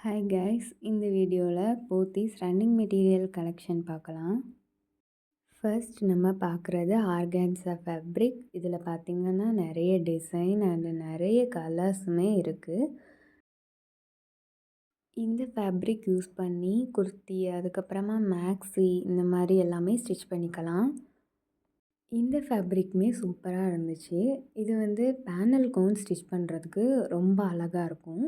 Hi guys, இந்த வீடியோவில் Pothys running material collection பார்க்கலாம். ஃபர்ஸ்ட் நம்ம பார்க்குறது ஆர்கான்ஸா ஃபேப்ரிக். இதில் பார்த்திங்கன்னா நிறைய டிசைன் அண்ட் நிறைய கலர்ஸுமே இருக்குது. இந்த ஃபேப்ரிக் யூஸ் பண்ணி குர்த்தி, அதுக்கப்புறமா மேக்ஸி இந்த மாதிரி எல்லாமே ஸ்டிச் பண்ணிக்கலாம். இந்த ஃபேப்ரிக்குமே சூப்பராக இருந்துச்சு. இது பேனல் கவுன் ஸ்டிச் பண்ணுறதுக்கு ரொம்ப அழகாக இருக்கும்.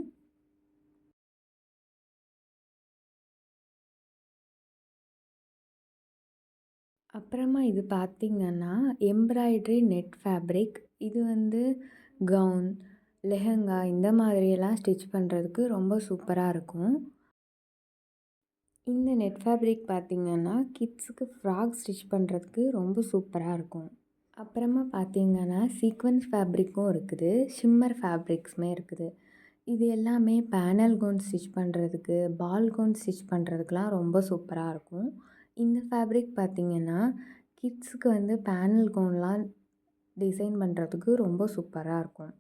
அப்புறமா இது பார்த்திங்கன்னா எம்ப்ராய்ட்ரி நெட் ஃபேப்ரிக். இது கவுன், லெஹங்கா இந்த மாதிரியெல்லாம் ஸ்டிச் பண்ணுறதுக்கு ரொம்ப சூப்பராக இருக்கும். இந்த நெட் ஃபேப்ரிக் பார்த்திங்கன்னா கிட்ஸுக்கு ஃப்ராக் ஸ்டிச் பண்ணுறதுக்கு ரொம்ப சூப்பராக இருக்கும். அப்புறமா பார்த்திங்கன்னா சீக்வன்ஸ் ஃபேப்ரிக்கும் இருக்குது, ஷிம்மர் ஃபேப்ரிக்ஸுமே இருக்குது. இது எல்லாமே பேனல் கவுன் ஸ்டிச் பண்ணுறதுக்கு, பால் கவுன் ஸ்டிச் பண்ணுறதுக்குலாம் ரொம்ப சூப்பராக இருக்கும். இந்த ஃபேப்ரிக் பார்த்திங்கன்னா கிட்ஸுக்கு பேனல் கவுன்லாம் டிசைன் பண்ணுறதுக்கு ரொம்ப சூப்பராக இருக்கும்.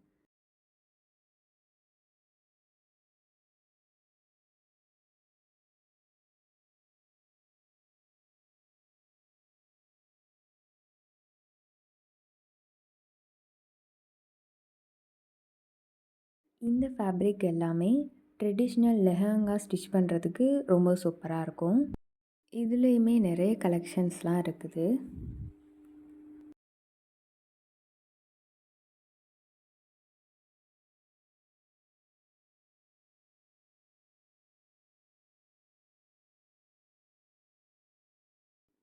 இந்த ஃபேப்ரிக் எல்லாமே ட்ரெடிஷ்னல் லெஹங்கா ஸ்டிச் பண்ணுறதுக்கு ரொம்ப சூப்பராக இருக்கும். இதுலேயுமே நிறைய கலெக்ஷன்ஸ்லாம் இருக்குது.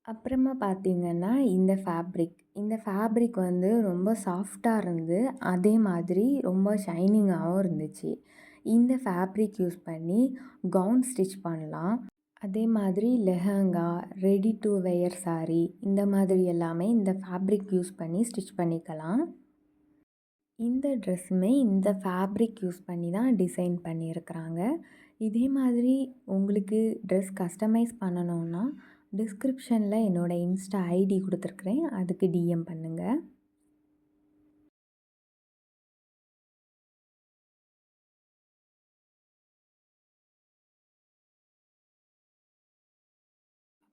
அப்புறமா பார்த்திங்கன்னா இந்த ஃபேப்ரிக் ரொம்ப சாஃப்டாக இருந்து அதே மாதிரி ரொம்ப ஷைனிங்காகவும் இருந்துச்சு. இந்த ஃபேப்ரிக் யூஸ் பண்ணி கவுன் ஸ்டிச் பண்ணலாம். அதே மாதிரி lehenga, ready to wear sari இந்த மாதிரி எல்லாமே இந்த ஃபேப்ரிக் யூஸ் பண்ணி ஸ்டிச் பண்ணிக்கலாம். இந்த ட்ரெஸ்ஸுமே இந்த ஃபேப்ரிக் யூஸ் பண்ணி தான் டிசைன் பண்ணியிருக்கிறாங்க. இதே மாதிரி உங்களுக்கு ட்ரெஸ் கஸ்டமைஸ் பண்ணணுன்னா டிஸ்கிரிப்ஷனில் என்னோடய இன்ஸ்டா ஐடி கொடுத்துருக்குறேன், அதுக்கு டிஎம் பண்ணுங்கள்.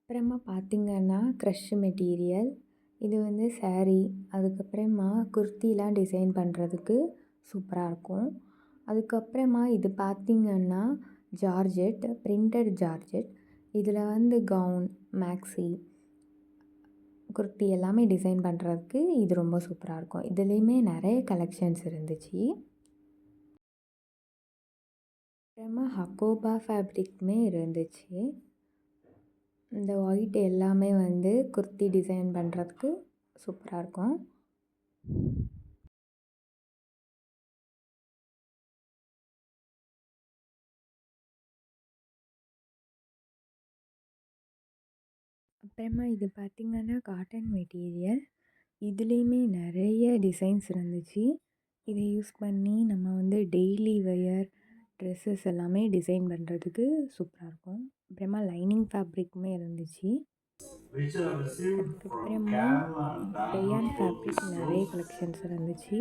அப்புறமா பார்த்திங்கன்னா க்ரஷ் மெட்டீரியல். இது சாரீ, அதுக்கப்புறமா குர்த்திலாம் டிசைன் பண்ணுறதுக்கு சூப்பராக இருக்கும். அதுக்கப்புறமா இது பார்த்திங்கன்னா ஜார்ஜெட், பிரிண்டட் ஜார்ஜெட். இதில் கவுன், மேக்ஸி, குர்த்தி எல்லாமே டிசைன் பண்ணுறதுக்கு இது ரொம்ப சூப்பராக இருக்கும். இதுலேயுமே நிறைய கலெக்ஷன்ஸ் இருந்துச்சு. அப்புறமா ஹக்கோபா ஃபேப்ரிக்குமே இருந்துச்சு. இந்த ஒயிட் எல்லாமே குர்த்தி டிசைன் பண்ணுறதுக்கு சூப்பராக இருக்கும். அப்புறமா இது பார்த்திங்கன்னா காட்டன் மெட்டீரியல். இதுலேயுமே நிறைய டிசைன்ஸ் இருந்துச்சு. இதை யூஸ் பண்ணி நம்ம டெய்லி வெயர் ட்ரெஸ்ஸஸ் எல்லாமே டிசைன் பண்ணுறதுக்கு சூப்பராக இருக்கும். அப்புறமா லைனிங் ஃபேப்ரிக்குமே இருந்துச்சு. அதுக்கப்புறமா ரேயான் ஃபேப்ரிக் நிறைய கலெக்ஷன்ஸ் இருந்துச்சு.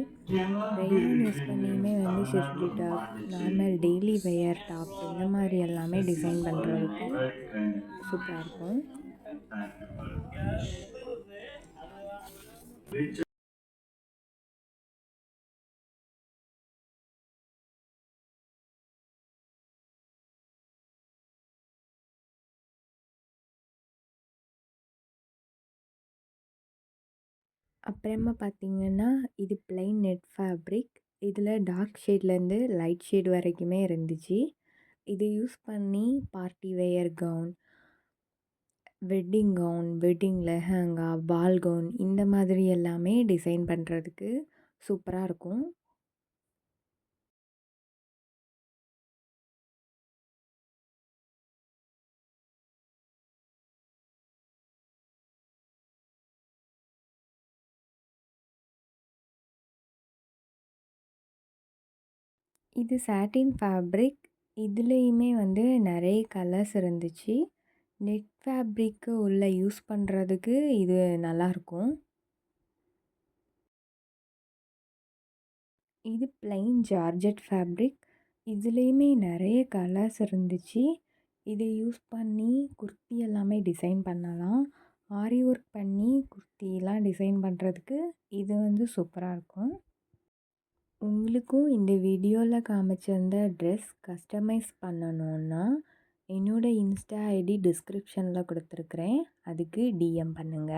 ரேயான் யூஸ் பண்ணியுமே shifty top, normal daily wear top இந்த மாதிரி எல்லாமே டிசைன் பண்ணுறதுக்கு சூப்பராக இருக்கும். அப்புறமா பார்த்திங்கன்னா இது பிளைன் நெட் ஃபேப்ரிக். இதில் டார்க் ஷேட்லேருந்து லைட் ஷேட் வரைக்குமே இருந்துச்சு. இதை யூஸ் பண்ணி party wear gown, wedding gown, wedding lehenga, ball gown இந்த மாதிரி எல்லாமே டிசைன் பண்ணுறதுக்கு சூப்பராக இருக்கும். இது சாட்டின் ஃபேப்ரிக். இதுலேயுமே நிறைய கலர்ஸ் இருந்துச்சு. நெட் ஃபேப்ரிக்கு உள்ளே யூஸ் பண்ணுறதுக்கு இது நல்லாயிருக்கும். இது பிளைன் ஜார்ஜெட் ஃபேப்ரிக். இதுலேயுமே நெறைய கலர்ஸ் இருந்துச்சு. இத யூஸ் பண்ணி குர்த்தி எல்லாமே டிசைன் பண்ணலாம். ஆரி ஒர்க் பண்ணி குர்த்திலாம் டிசைன் பண்ணுறதுக்கு இது வந்து சூப்பரா இருக்கும். உங்களுக்கும் இந்த வீடியோல காமிச்ச அந்த ட்ரெஸ் கஸ்டமைஸ் பண்ணணுன்னா, என்னோட இன்ஸ்டா ஐடி டிஸ்கிரிப்ஷனில் குடுத்துருக்கிறேன். அதுக்கு டிஎம் பண்ணுங்க.